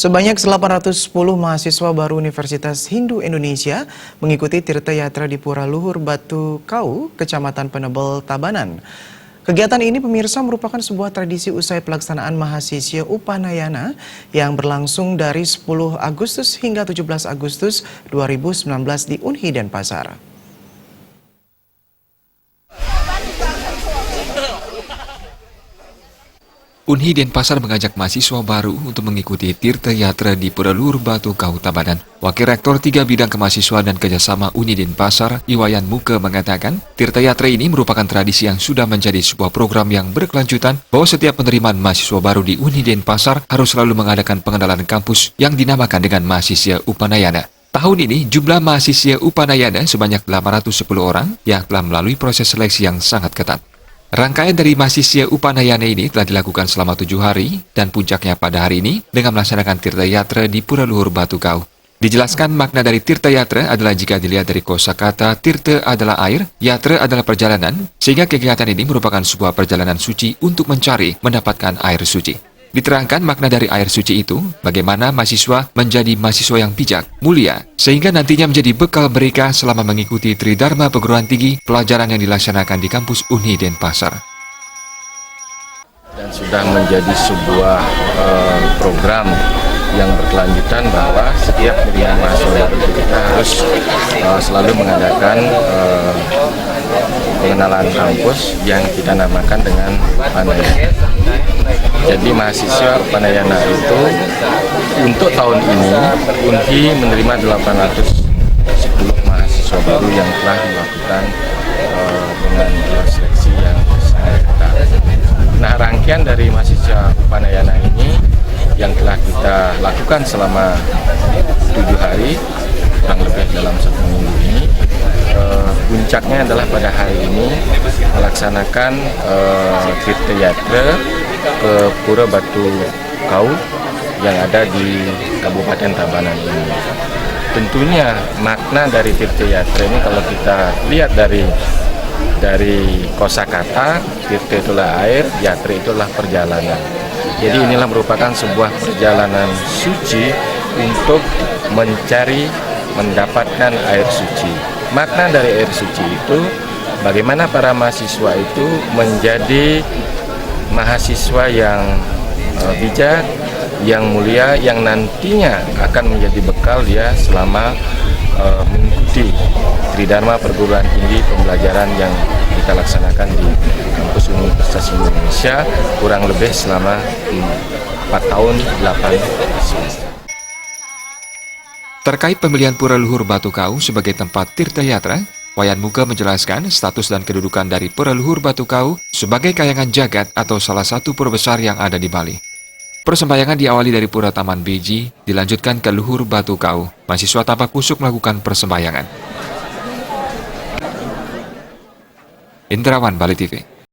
Sebanyak 810 mahasiswa baru Universitas Hindu Indonesia mengikuti Tirta Yatra di Pura Luhur Batu Kau, Kecamatan Penebel, Tabanan. Kegiatan ini pemirsa merupakan sebuah tradisi usai pelaksanaan mahasiswa Upanayana yang berlangsung dari 10 Agustus hingga 17 Agustus 2019 di Unhi Denpasar. Unhi Denpasar mengajak mahasiswa baru untuk mengikuti Tirta Yatra di Pura Luhur Batu Kau, Tabanan. Wakil Rektor 3 Bidang Kemahasiswaan dan Kerjasama Unhi Denpasar, Iwayan Muke, mengatakan Tirta Yatra ini merupakan tradisi yang sudah menjadi sebuah program yang berkelanjutan bahwa setiap penerimaan mahasiswa baru di Unhi Denpasar harus selalu mengadakan pengenalan kampus yang dinamakan dengan mahasiswa Upanayana. Tahun ini, jumlah mahasiswa Upanayana sebanyak 810 orang yang telah melalui proses seleksi yang sangat ketat. Rangkaian dari mahasiswa Upanayana ini telah dilakukan selama 7 hari dan puncaknya pada hari ini dengan melaksanakan Tirta Yatra di Pura Luhur Batu Kau. Dijelaskan makna dari Tirta Yatra adalah jika dilihat dari kosakata Tirta adalah air, Yatra adalah perjalanan, sehingga kegiatan ini merupakan sebuah perjalanan suci untuk mencari mendapatkan air suci. Diterangkan makna dari air suci itu, bagaimana mahasiswa menjadi mahasiswa yang bijak, mulia, sehingga nantinya menjadi bekal mereka selama mengikuti Tridharma Perguruan Tinggi pelajaran yang dilaksanakan di kampus Unhi Denpasar. Dan sudah menjadi sebuah program yang berkelanjutan bahwa setiap penerimaan mahasiswa baru kita harus selalu mengadakan pengenalan kampus yang kita namakan dengan Upanayana. Jadi mahasiswa Upanayana itu untuk tahun ini Unhi menerima 810 mahasiswa baru yang telah melakukan dengan seleksi yang sangat ketat. Nah, rangkaian dari mahasiswa Upanayana ini yang telah kita lakukan selama 7 hari kurang lebih dalam 1 minggu ini, puncaknya adalah pada hari ini melaksanakan Tirta Yatra ke Pura Batu Kau yang ada di Kabupaten Tabanan ini. Tentunya makna dari Tirta Yatra ini kalau kita lihat dari kosakata, Tirta itulah air, Yatra itulah perjalanan. Jadi inilah merupakan sebuah perjalanan suci untuk mencari mendapatkan air suci. Makna dari air suci itu bagaimana para mahasiswa itu menjadi mahasiswa yang bijak, yang mulia, yang nantinya akan menjadi bekal dia selama mengikuti Tridharma Perguruan Tinggi pembelajaran yang kita laksanakan di kampus Universitas Indonesia kurang lebih selama 4 tahun 8 semester. Terkait pemilihan Pura Luhur Batu Kau sebagai tempat Tirta Yatra, Wayan Muke menjelaskan status dan kedudukan dari Pura Luhur Batu Kau sebagai kayangan jagat atau salah satu pura besar yang ada di Bali. Persembahyangan diawali dari Pura Taman Beji, dilanjutkan ke Luhur Batu Kau. Mahasiswa Tapak Kusuk melakukan persembahyangan. Indrawan, Bali TV.